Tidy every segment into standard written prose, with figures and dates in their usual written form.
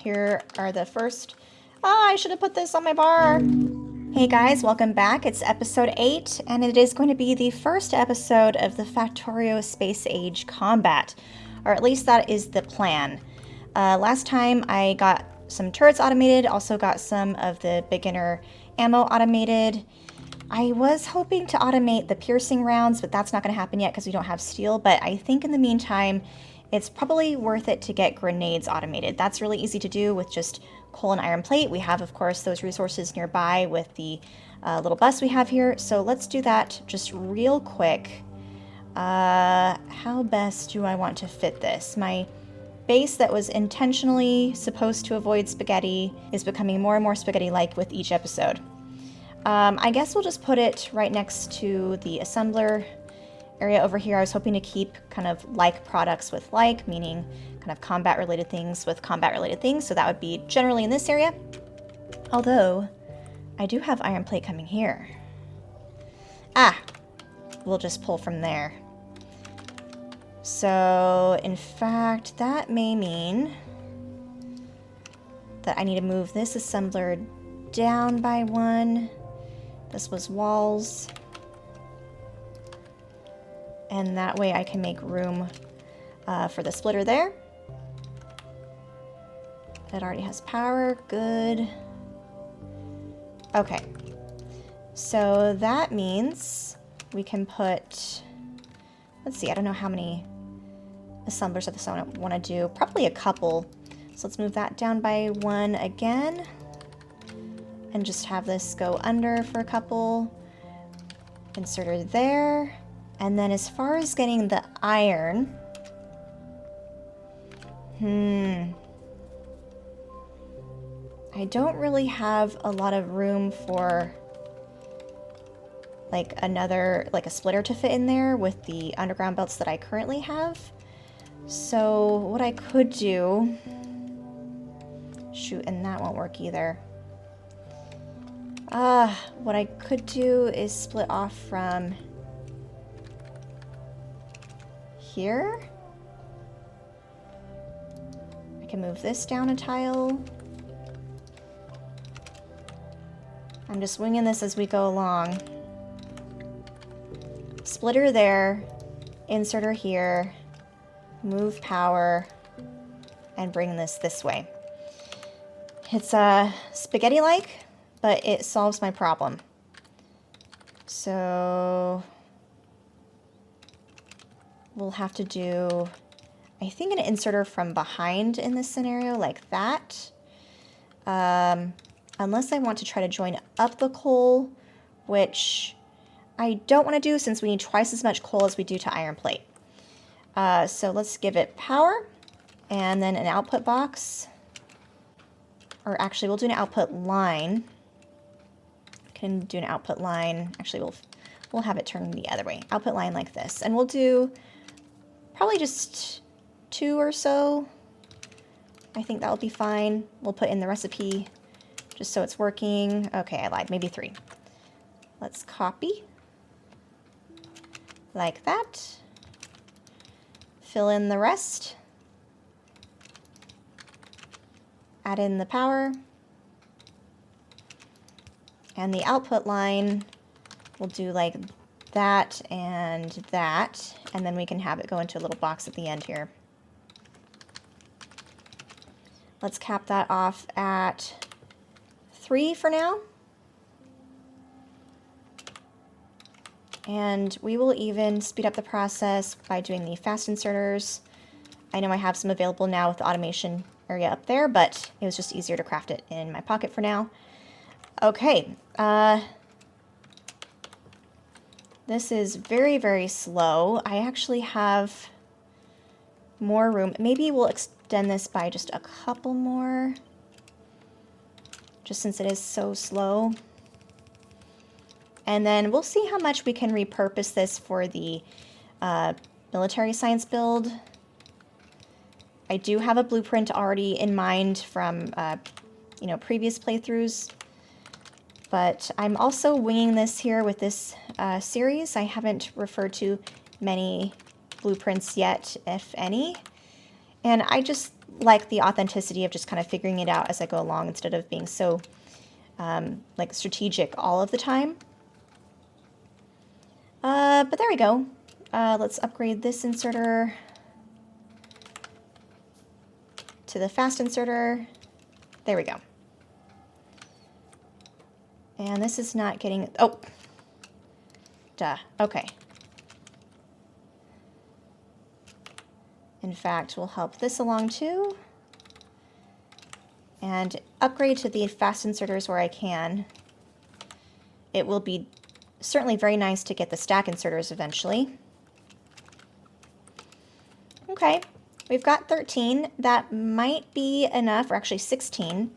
here are the first... Ah, I should have put this on my bar. Hey guys, welcome back. It's episode 8, and it is going to be the first episode of the Factorio Spaceage combat. Or at least that is the plan. Last time I got some turrets automated, also got some of the beginner ammo automated. I was hoping to automate the piercing rounds, but that's not going to happen yet because we don't have steel. But I think in the meantime, it's probably worth it to get grenades automated. That's really easy to do with just coal and iron plate. We have, of course, those resources nearby with the little bus we have here. So let's do that just real quick. How best do I want to fit this? My base that was intentionally supposed to avoid spaghetti is becoming more and more spaghetti-like with each episode. I guess we'll just put it right next to the assembler area over here. I was hoping to keep kind of like products with like, meaning kind of combat-related things with combat-related things, so that would be generally in this area. Although, I do have iron plate coming here. Ah! We'll just pull from there. So, in fact, that may mean that I need to move this assembler down by 1. This was walls. And that way I can make room for the splitter there. It already has power. Good. Okay. So that means we can put... Let's see, I don't know how many assemblers of this I want to do. Probably a couple. So let's move that down by 1 again. And just have this go under for a couple. Inserter there. And then as far as getting the iron... I don't really have a lot of room for like a splitter to fit in there with the underground belts that I currently have. So what I could do... Shoot, and that won't work either. What I could do is split off from here. I can move this down a tile. I'm just winging this as we go along. Splitter there, inserter here, move power, and bring this way. It's spaghetti-like, but it solves my problem. So we'll have to do, I think, an inserter from behind in this scenario, like that. Unless I want to try to join up the coal, which I don't want to do since we need twice as much coal as we do to iron plate. So let's give it power, and then an output box. Or actually, we'll do an output line. Can do an output line. Actually, we'll have it turn the other way. Output line like this. And we'll do probably just 2 or so. I think that'll be fine. We'll put in the recipe just so it's working. Okay, I lied. Maybe 3. Let's copy. Like that. Fill in the rest. Add in the power. And the output line, we'll do like that and that. And then we can have it go into a little box at the end here. Let's cap that off at 3 for now. And we will even speed up the process by doing the fast inserters. I know I have some available now with the automation area up there, but it was just easier to craft it in my pocket for now. Okay, this is very, very slow. I actually have more room. Maybe we'll extend this by just a couple more, just since it is so slow. And then we'll see how much we can repurpose this for the military science build. I do have a blueprint already in mind from previous playthroughs, but I'm also winging this here with this series. I haven't referred to many blueprints yet, if any, and I just like the authenticity of just kind of figuring it out as I go along instead of being so like strategic all of the time. But there we go. Let's upgrade this inserter to the fast inserter. There we go. And this is not getting, oh, duh, okay. In fact, we'll help this along too. And upgrade to the fast inserters where I can. It will be certainly very nice to get the stack inserters eventually. Okay, we've got 13. That might be enough, or actually 16.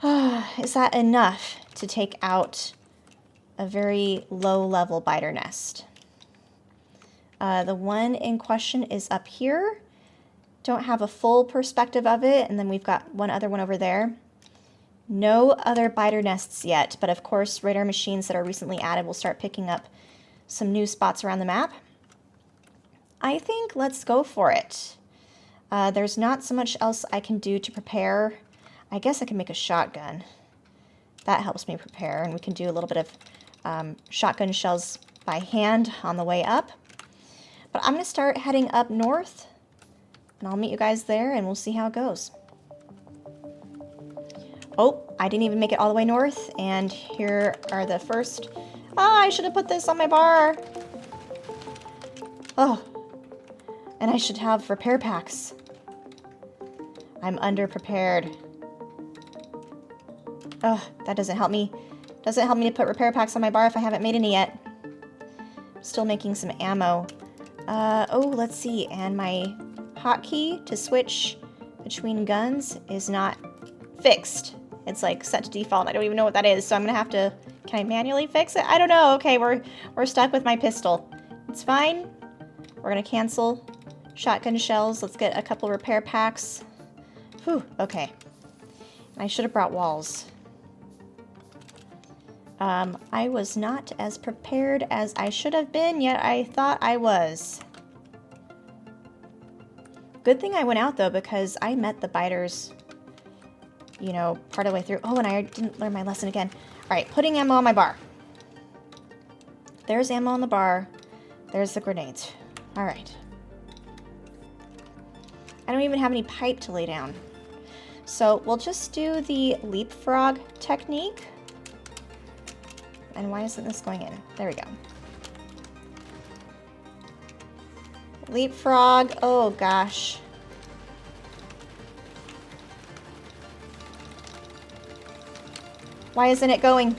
Is that enough to take out a very low-level biter nest? The one in question is up here. Don't have a full perspective of it, and then we've got one other one over there. No other biter nests yet, but of course radar machines that are recently added will start picking up some new spots around the map. I think let's go for it. There's not so much else I can do to prepare. I guess I can make a shotgun. That helps me prepare, and we can do a little bit of shotgun shells by hand on the way up. But I'm going to start heading up north, and I'll meet you guys there, and we'll see how it goes. Oh, I didn't even make it all the way north, and here are the first... Oh, I should have put this on my bar. Oh, and I should have repair packs. I'm underprepared. Oh, that doesn't help me. Doesn't help me to put repair packs on my bar if I haven't made any yet. Still making some ammo. Oh, let's see. And my hotkey to switch between guns is not fixed. It's like set to default. I don't even know what that is, so I'm gonna have to... Can I manually fix it? I don't know. Okay, we're stuck with my pistol. It's fine. We're gonna cancel shotgun shells. Let's get a couple repair packs. Whew, okay. I should have brought walls. I was not as prepared as I should have been, yet I thought I was. Good thing I went out, though, because I met the biters, you know, part of the way through. Oh, and I didn't learn my lesson again. All right, putting ammo on my bar. There's ammo on the bar. There's the grenades. All right. I don't even have any pipe to lay down. So we'll just do the leapfrog technique. And why isn't this going in? There we go. Leapfrog. Oh, gosh. Why isn't it going?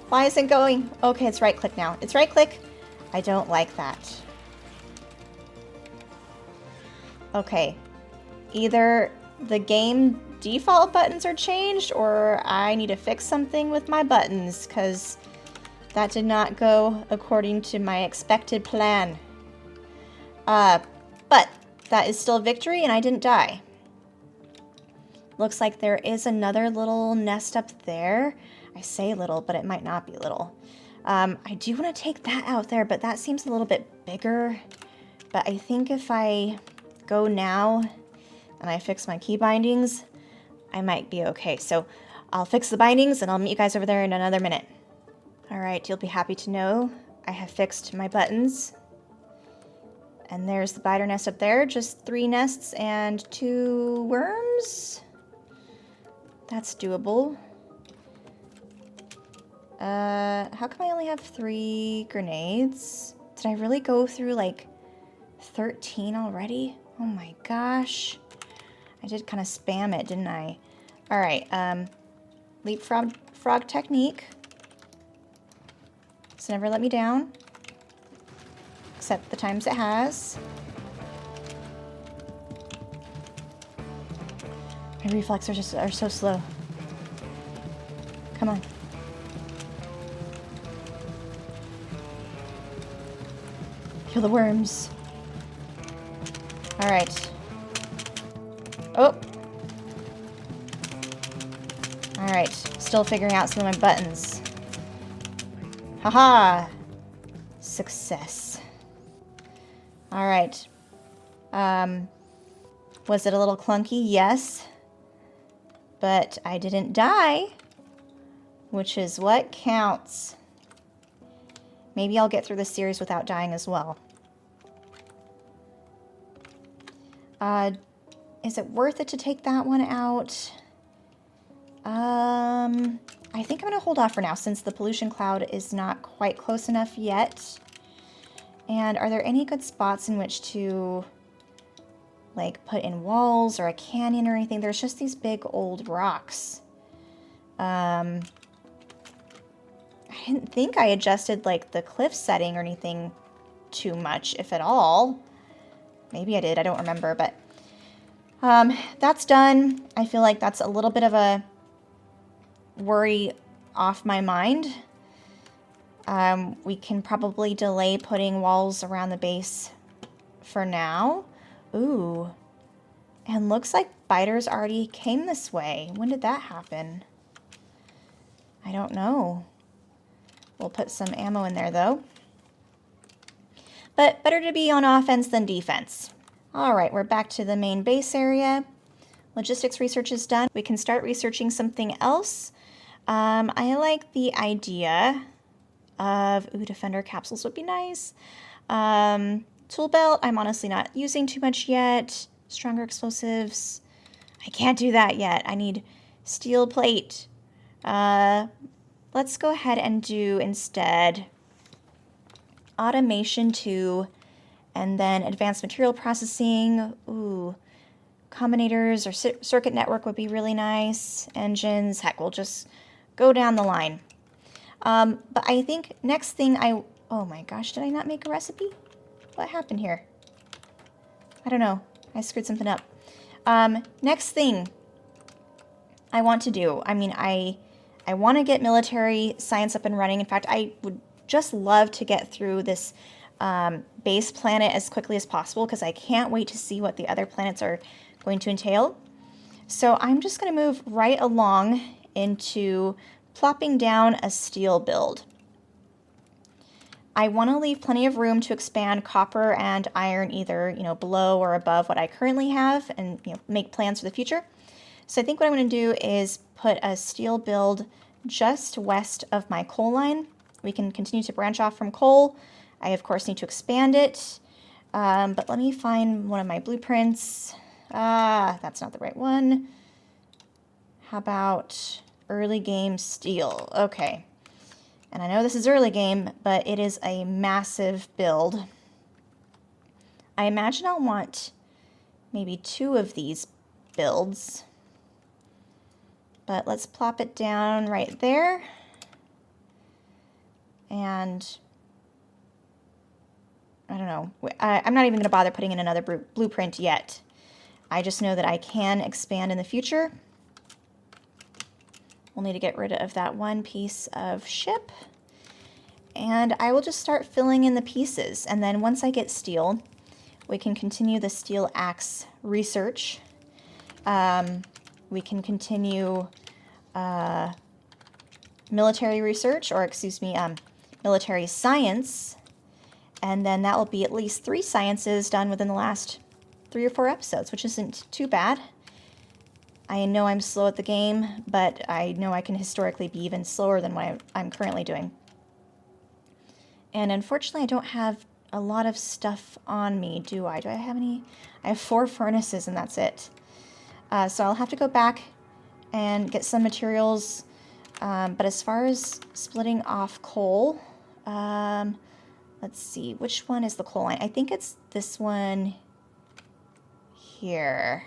Why isn't it going? Okay, it's right click now. It's right click. I don't like that. Okay. Either the game default buttons are changed, or I need to fix something with my buttons, because that did not go according to my expected plan. But that is still victory, and I didn't die. Looks like there is another little nest up there. I say little, but it might not be little. I do want to take that out there, but that seems a little bit bigger. But I think if I go now and I fix my key bindings, I might be okay. So I'll fix the bindings and I'll meet you guys over there in another minute. All right, you'll be happy to know I have fixed my buttons. And there's the biter nest up there, just 3 nests and 2 worms. That's doable. How come I only have 3 grenades? Did I really go through like 13 already? Oh my gosh. I did kind of spam it, didn't I? All right, leapfrog technique. It's never let me down, except the times it has. My reflexes are so slow. Come on. Kill the worms. All right. Oh. All right. Still figuring out some of my buttons. Haha. Success. All right. Was it a little clunky? Yes. But I didn't die, which is what counts. Maybe I'll get through this series without dying as well. Is it worth it to take that one out? I think I'm going to hold off for now since the pollution cloud is not quite close enough yet. And are there any good spots in which to, like, put in walls or a canyon or anything? There's just these big old rocks. I didn't think I adjusted, like, the cliff setting or anything too much, if at all. Maybe I did, I don't remember, but that's done. I feel like that's a little bit of a worry off my mind. We can probably delay putting walls around the base for now. Ooh, and looks like biters already came this way. When did that happen? I don't know. We'll put some ammo in there though. But better to be on offense than defense. All right, we're back to the main base area. Logistics research is done. We can start researching something else. I like the idea of, ooh, defender capsules would be nice. Tool belt, I'm honestly not using too much yet. Stronger explosives, I can't do that yet. I need steel plate. Let's go ahead and do instead automation 2 and then advanced material processing. Ooh, combinators or circuit network would be really nice. Engines, heck, we'll just go down the line. But I think next thing oh my gosh, did I not make a recipe? What happened here? I don't know. I screwed something up. Next thing I want to do, I mean, I want to get military science up and running. In fact, I would just love to get through this base planet as quickly as possible because I can't wait to see what the other planets are going to entail. So I'm just going to move right along into plopping down a steel build. I want to leave plenty of room to expand copper and iron either, below or above what I currently have and, make plans for the future. So I think what I'm going to do is put a steel build just west of my coal line. We can continue to branch off from coal. I, of course, need to expand it. But let me find one of my blueprints. That's not the right one. How about early game steel? Okay. And I know this is early game, but it is a massive build. I imagine I'll want maybe 2 of these builds. But let's plop it down right there. And I don't know. I'm not even going to bother putting in another blueprint yet. I just know that I can expand in the future. We'll need to get rid of that one piece of ship. And I will just start filling in the pieces. And then once I get steel, we can continue the steel axe research. We can continue military research, or excuse me, military science. And then that will be at least 3 sciences done within the last 3 or 4 episodes, which isn't too bad. I know I'm slow at the game, but I know I can historically be even slower than what I'm currently doing. And unfortunately, I don't have a lot of stuff on me, do I? Do I have any? I have 4 furnaces and that's it. So I'll have to go back and get some materials. But as far as splitting off coal, let's see, which one is the coal line? I think it's this one here.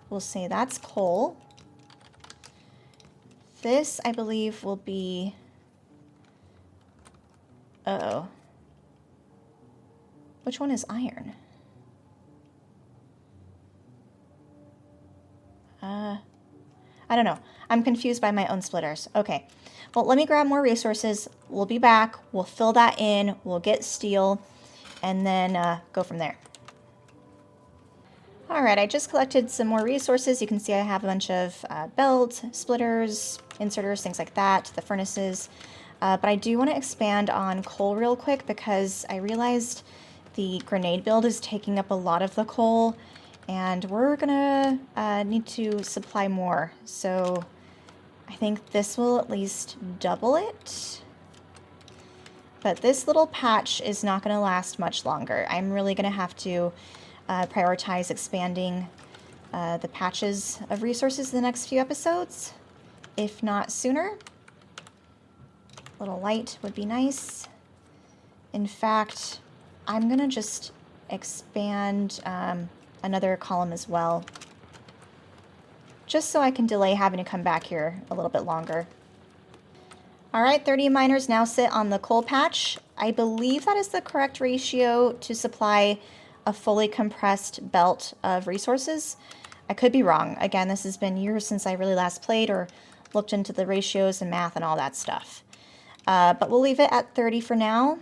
We'll say that's coal. This, I believe, will be... Uh-oh. Which one is iron? I don't know. I'm confused by my own splitters. Okay. Well, let me grab more resources. We'll be back. We'll fill that in. We'll get steel. And then go from there. All right, I just collected some more resources. You can see I have a bunch of belts, splitters, inserters, things like that, the furnaces. But I do want to expand on coal real quick because I realized the grenade build is taking up a lot of the coal, and we're gonna need to supply more. So I think this will at least double it. But this little patch is not going to last much longer. I'm really going to have to prioritize expanding the patches of resources in the next few episodes, if not sooner. A little light would be nice. In fact, I'm going to just expand another column as well, just so I can delay having to come back here a little bit longer. All right, 30 miners now sit on the coal patch. I believe that is the correct ratio to supply a fully compressed belt of resources. I could be wrong. Again, this has been years since I really last played or looked into the ratios and math and all that stuff. But we'll leave it at 30 for now.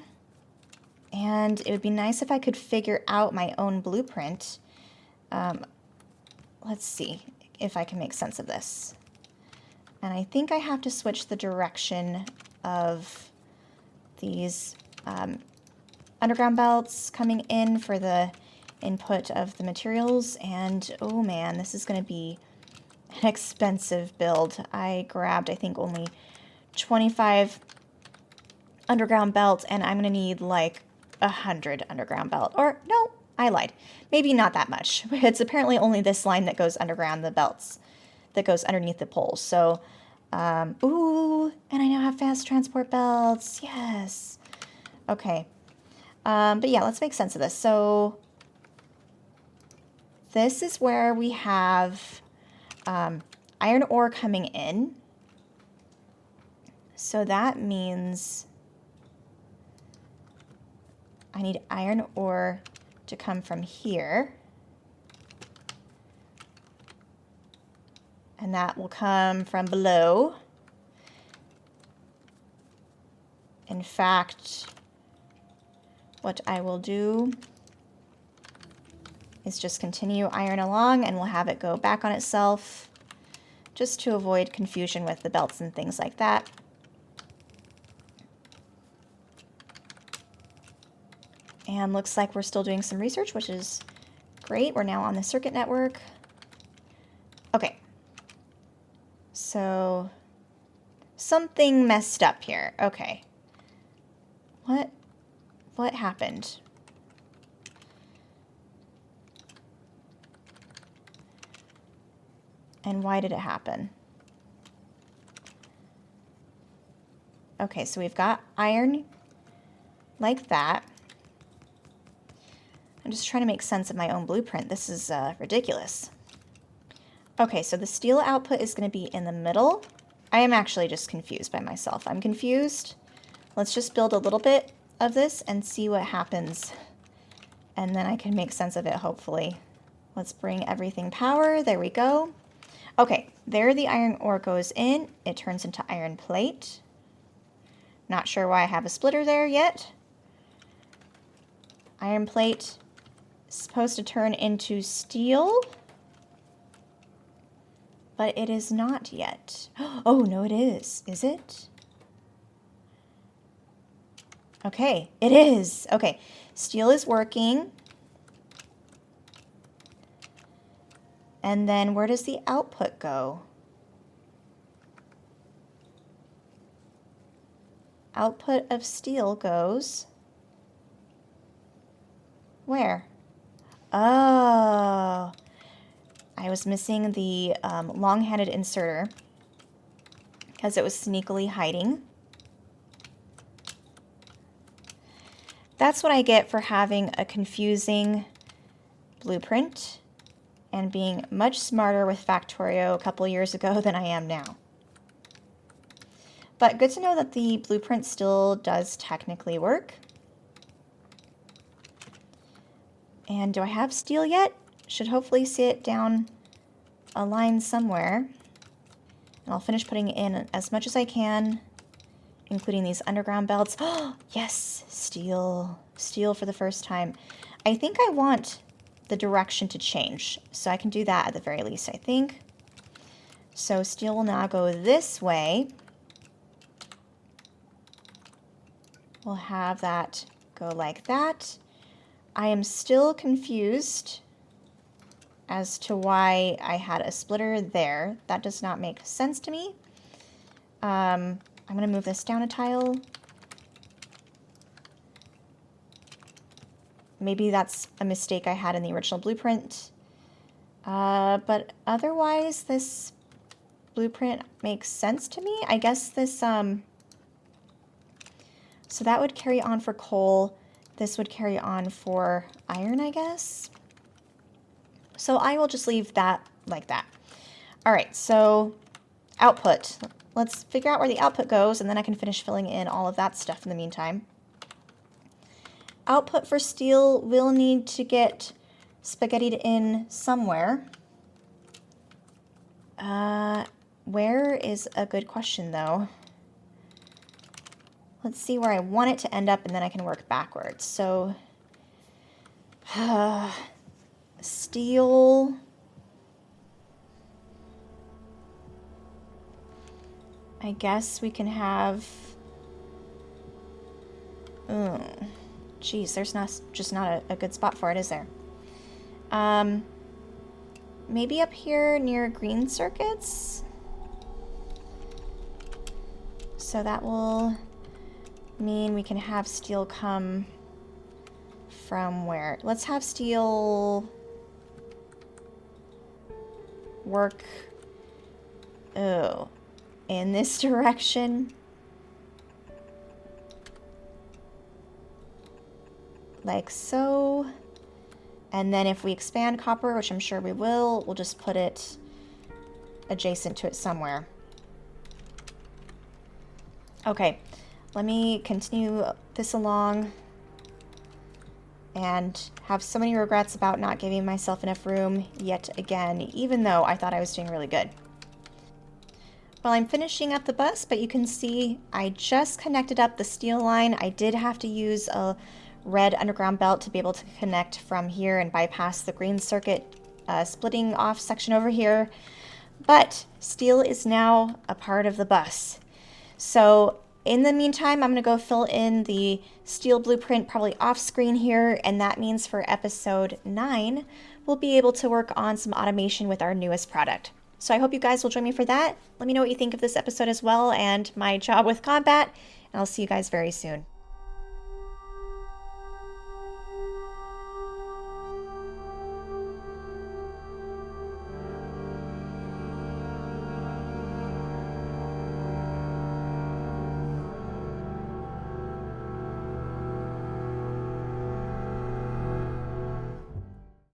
And it would be nice if I could figure out my own blueprint. Let's see if I can make sense of this. And I think I have to switch the direction of these underground belts coming in for the input of the materials. And oh man, this is going to be an expensive build. I grabbed, I think, only 25 underground belts, and I'm going to need like 100 underground belt. Or no, I lied. Maybe not that much. It's apparently only this line that goes underground the belts, that goes underneath the poles. So, ooh, and I now have fast transport belts. Yes. Okay. But yeah, let's make sense of this. So this is where we have iron ore coming in. So that means I need iron ore to come from here. And that will come from below. In fact, what I will do is just continue iron along, and we'll have it go back on itself, just to avoid confusion with the belts and things like that. And looks like we're still doing some research, which is great. We're now on the circuit network. Okay. So something messed up here. Okay. What happened? And why did it happen? Okay, so we've got iron like that. I'm just trying to make sense of my own blueprint. This is ridiculous. Okay, so the steel output is going to be in the middle. I am actually just confused by myself. I'm confused. Let's just build a little bit of this and see what happens. And then I can make sense of it, hopefully. Let's bring everything power. There we go. Okay, there the iron ore goes in. It turns into iron plate. Not sure why I have a splitter there yet. Iron plate is supposed to turn into steel, but it is not yet. Oh, no, it is. Is it? Okay, it is. Okay, steel is working. And then where does the output go? Output of steel goes where? Oh, I was missing the long-handed inserter because it was sneakily hiding. That's what I get for having a confusing blueprint and being much smarter with Factorio a couple years ago than I am now. But good to know that the blueprint still does technically work. And do I have steel yet? Should hopefully see it down a line somewhere. And I'll finish putting in as much as I can, including these underground belts. Oh, yes, steel. Steel for the first time. I think I want the direction to change, so I can do that at the very least, I think. So steel will now go this way. We'll have that go like that. I am still confused as to why I had a splitter there. That does not make sense to me. I'm going to move this down a tile. Maybe that's a mistake I had in the original blueprint. But otherwise, this blueprint makes sense to me. I guess this, so that would carry on for coal. This would carry on for iron, I guess. So I will just leave that like that. All right, so output. Let's figure out where the output goes, and then I can finish filling in all of that stuff in the meantime. Output for steel will need to get spaghettied in somewhere. Where is a good question, though. Let's see where I want it to end up, and then I can work backwards. So, steel. I guess we can have... Geez, there's just not a good spot for it, is there? Maybe up here near green circuits? So that will mean we can have steel come from where? Let's have steel work, in this direction. Like so. And then if we expand copper, which I'm sure we will, we'll just put it adjacent to it somewhere. Okay, let me continue this along and have so many regrets about not giving myself enough room yet again, even though I thought I was doing really good. Well, I'm finishing up the bus, but you can see I just connected up the steel line. I did have to use a red underground belt to be able to connect from here and bypass the green circuit splitting off section over here. But steel is now a part of the bus. So in the meantime, I'm going to go fill in the steel blueprint probably off screen here, and that means for episode 9, we'll be able to work on some automation with our newest product. So I hope you guys will join me for that. Let me know what you think of this episode as well and my job with combat, and I'll see you guys very soon.